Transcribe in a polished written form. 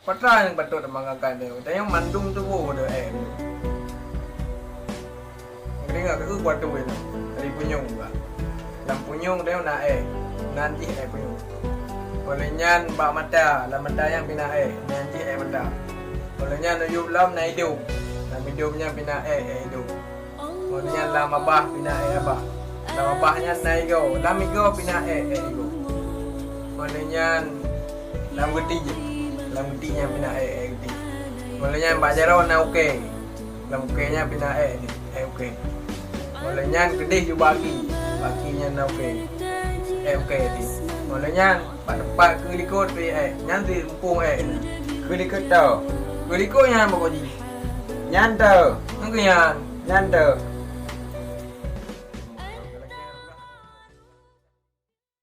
Patra yang patut manggakan dia. Dan yang mandung tu dia Kena ingat ke kuat tu itu. Dari punyung juga. Dan punyung dia nak nanti punyung. Oleh nyan bak mata, la mata yang pina nanti mata. Oleh nyan uyup lam na hidung. Dan hidungnya pina hidung. Oleh nyan lam abah pina abah. Lam abahnya na igo, lam igo pina igo. Oleh nyan lam geti je. Lam getinya pina geti. Oleh nyan bak jarau na okey. Lam okeynya pina okey. Oleh nyan kedih ju baginya na okey. Okey di. Oleh nyan pak tempat ke likut nyan tu rumpung Cứ đi cất tờ. ke likut nyan bagoji. Nhan tờ. Nang nyan Nhan tờ.